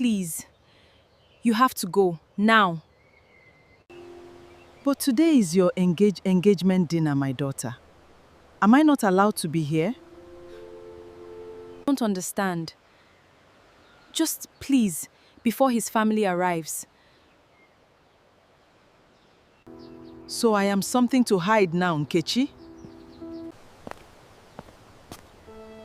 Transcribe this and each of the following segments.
please. You have to go, now. But today is your engagement dinner, my daughter. Am I not allowed to be here? Don't understand. Just please, before his family arrives. So I am something to hide now, Nkechi?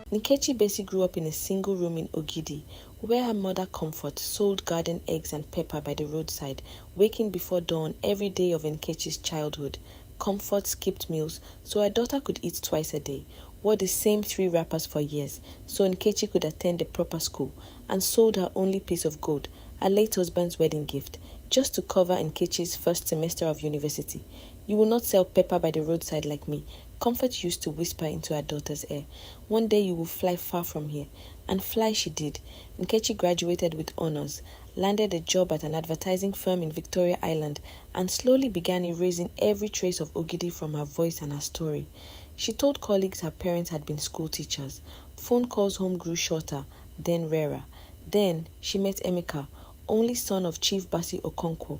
Nkechi Bessie grew up in a single room in Ogidi, where her mother Comfort sold garden eggs and pepper by the roadside, waking before dawn every day of Nkechi's childhood. Comfort skipped meals so her daughter could eat twice a day, wore the same three wrappers for years so Nkechi could attend a proper school, and sold her only piece of gold, her late husband's wedding gift, just to cover Nkechi's first semester of university. You will not sell pepper by the roadside like me, Comfort used to whisper into her daughter's ear. One day you will fly far from here. And fly she did. Nkechi graduated with honors, landed a job at an advertising firm in Victoria Island, and slowly began erasing every trace of Ogidi from her voice and her story. She told colleagues her parents had been school teachers. Phone calls home grew shorter, then rarer. Then she met Emeka, only son of Chief Basi Okonkwo,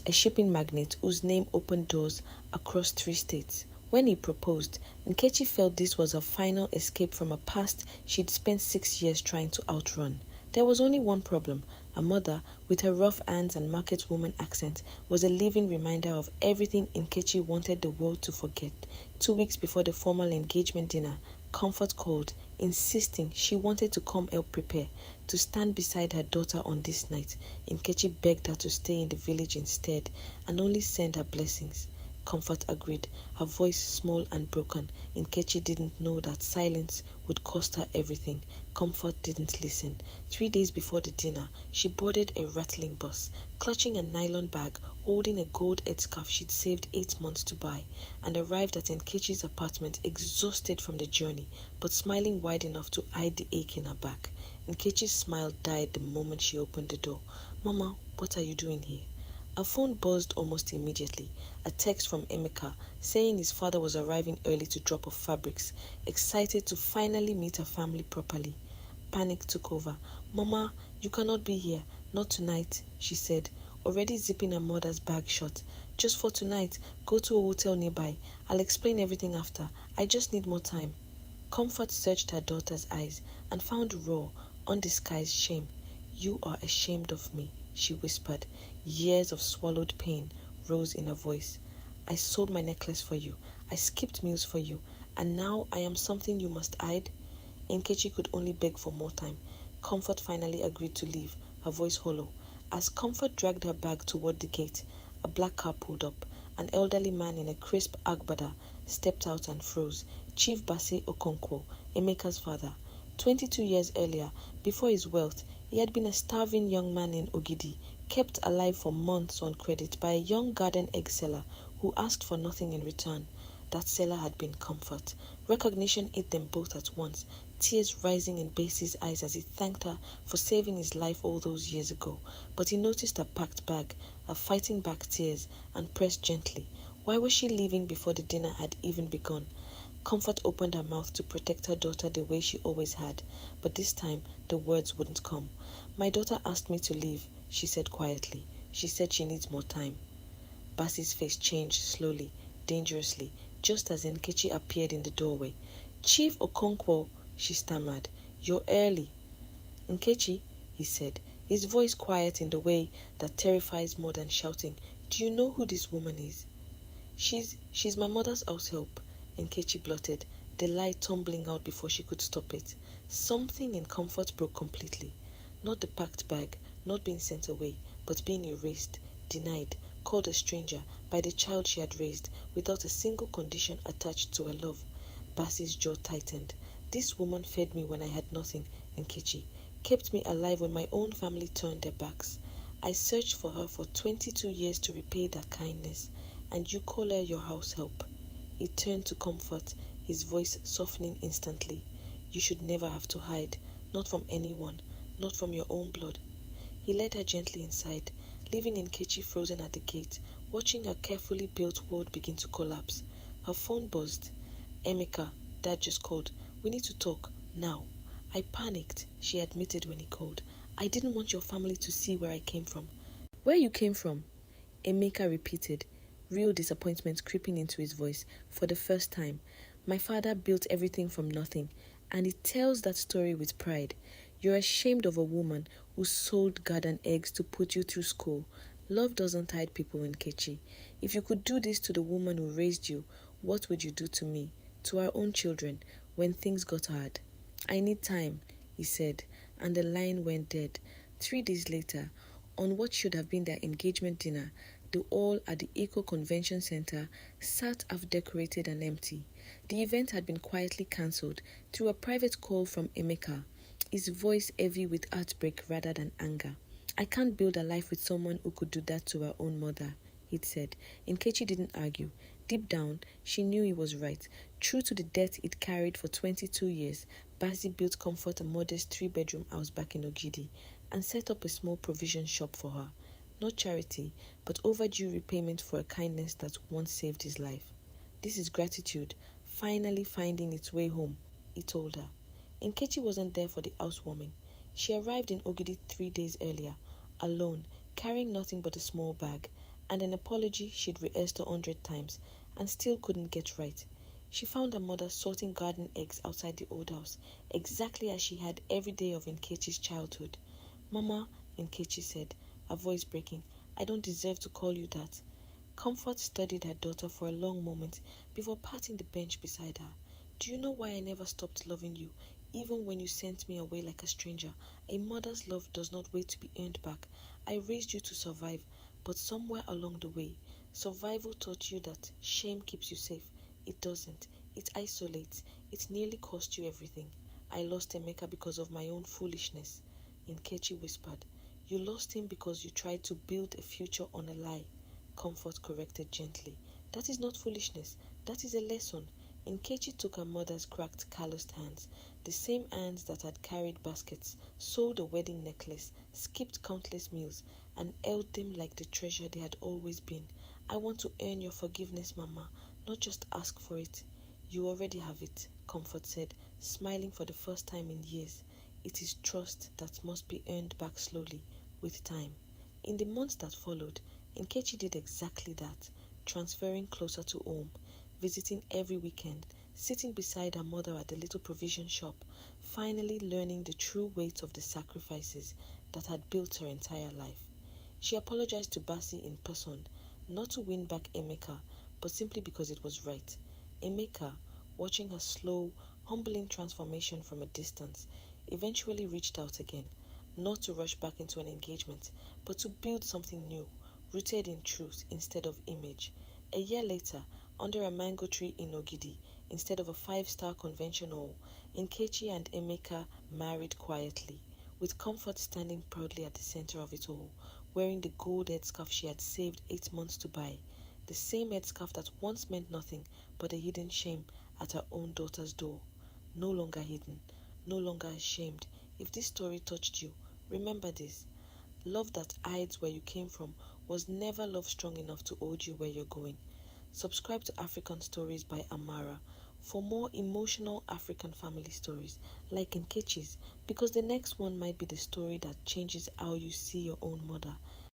a shipping magnate whose name opened doors across 3 states. When he proposed, Nkechi felt this was her final escape from a past she'd spent 6 years trying to outrun. There was only one problem. Her mother, with her rough hands and market woman accent, was a living reminder of everything Nkechi wanted the world to forget. 2 weeks before the formal engagement dinner, Comfort called, insisting she wanted to come help prepare, to stand beside her daughter on this night. Nkechi begged her to stay in the village instead and only send her blessings. Comfort agreed, her voice small and broken. Nkechi didn't know that silence would cost her everything. Comfort didn't listen. 3 days before the dinner, she boarded a rattling bus, clutching a nylon bag, holding a gold headscarf she'd saved 8 months to buy, and arrived at Nkechi's apartment exhausted from the journey, but smiling wide enough to hide the ache in her back. Nkechi's smile died the moment she opened the door. "Mama, what are you doing here?" Her phone buzzed almost immediately. A text from Emeka saying his father was arriving early to drop off fabrics, excited to finally meet her family properly. Panic took over. "Mama, you cannot be here. Not tonight," she said, already zipping her mother's bag shut. "Just for tonight. Go to a hotel nearby. I'll explain everything after. I just need more time." Comfort searched her daughter's eyes and found raw, undisguised shame. "You are ashamed of me," she whispered. Years of swallowed pain rose in her voice. "I sold my necklace for you. I skipped meals for you. And now I am something you must hide?" Nkechi could only beg for more time. Comfort finally agreed to leave, her voice hollow. As Comfort dragged her bag toward the gate, a black car pulled up. An elderly man in a crisp agbada stepped out and froze. Chief Basi Okonkwo, Emeka's father. 22 years earlier, before his wealth, he had been a starving young man in Ogidi, kept alive for months on credit by a young garden egg seller who asked for nothing in return. That seller had been Comfort. Recognition hit them both at once, tears rising in Basie's eyes as he thanked her for saving his life all those years ago. But he noticed her packed bag, her fighting back tears, and pressed gently. Why was she leaving before the dinner had even begun? Comfort opened her mouth to protect her daughter the way she always had, but this time the words wouldn't come. "My daughter asked me to leave," she said quietly. "She said she needs more time." Basie's face changed slowly, dangerously, just as Nkechi appeared in the doorway. "Chief Okonkwo," she stammered, "you're early." "Nkechi," he said, his voice quiet in the way that terrifies more than shouting, "do you know who this woman is?" She's my mother's house help," Nkechi blurted, the lie tumbling out before she could stop it. Something in Comfort broke completely. Not the packed bag, not being sent away, but being erased, denied, called a stranger by the child she had raised, without a single condition attached to her love. Basie's jaw tightened. "This woman fed me when I had nothing, Nkechi, kept me alive when my own family turned their backs. I searched for her for 22 years to repay that kindness, and you call her your house help." He turned to Comfort, his voice softening instantly. "You should never have to hide, not from anyone, not from your own blood." He led her gently inside, leaving Nkechi frozen at the gate, watching her carefully built world begin to collapse. Her phone buzzed. "Emeka, Dad just called. We need to talk, now." "I panicked," she admitted when he called. I didn't want your family to see where I came from. Where you came from? Emeka repeated, real disappointment creeping into his voice for the first time. My father built everything from nothing, and he tells that story with pride. You're ashamed of a woman who sold garden eggs to put you through school. Love doesn't hide people in Kechi. If you could do this to the woman who raised you, what would you do to me, to our own children, when things got hard? I need time, he said, and the line went dead. 3 days later, on what should have been their engagement dinner, the hall at the Eco Convention Center sat half decorated and empty. The event had been quietly cancelled through a private call from Emeka, his voice heavy with heartbreak rather than anger. I can't build a life with someone who could do that to her own mother, he'd said. Nkechi didn't argue. Deep down, she knew he was right. True to the debt it carried for 22 years, Basi built Comfort a modest 3-bedroom house back in Ogidi and set up a small provision shop for her. Not charity, but overdue repayment for a kindness that once saved his life. This is gratitude, finally finding its way home, he told her. Nkechi wasn't there for the housewarming. She arrived in Ogidi 3 days earlier, alone, carrying nothing but a small bag, and an apology she'd rehearsed 100 times and still couldn't get right. She found her mother sorting garden eggs outside the old house, exactly as she had every day of Nkechi's childhood. Mama, Nkechi said, her voice breaking, I don't deserve to call you that. Comfort studied her daughter for a long moment before patting the bench beside her. Do you know why I never stopped loving you, even when you sent me away like a stranger? A mother's love does not wait to be earned back. I raised you to survive, but somewhere along the way, survival taught you that shame keeps you safe. It doesn't. It isolates. It nearly cost you everything. I lost Emeka because of my own foolishness, Nkechi whispered. You lost him because you tried to build a future on a lie, Comfort corrected gently. That is not foolishness. That is a lesson. Nkechi took her mother's cracked, calloused hands, the same hands that had carried baskets, sewed a wedding necklace, skipped countless meals, and held them like the treasure they had always been. I want to earn your forgiveness, Mama, not just ask for it. You already have it, Comfort said, smiling for the first time in years. It is trust that must be earned back slowly, with time. In the months that followed, Nkechi did exactly that, transferring closer to home, visiting every weekend, sitting beside her mother at the little provision shop, finally learning the true weight of the sacrifices that had built her entire life. She apologized to Basi in person, not to win back Emeka, but simply because it was right. Emeka, watching her slow, humbling transformation from a distance, eventually reached out again, not to rush back into an engagement, but to build something new, rooted in truth instead of image. A year later, under a mango tree in Ogidi, instead of a 5-star convention hall, Nkechi and Emeka married quietly, with Comfort standing proudly at the center of it all, wearing the gold headscarf she had saved 8 months to buy, the same headscarf that once meant nothing but a hidden shame at her own daughter's door. No longer hidden, no longer ashamed. If this story touched you, remember this. Love that hides where you came from was never love strong enough to hold you where you're going. Subscribe to African Stories by Amara for more emotional African family stories like Nkechi's, because the next one might be the story that changes how you see your own mother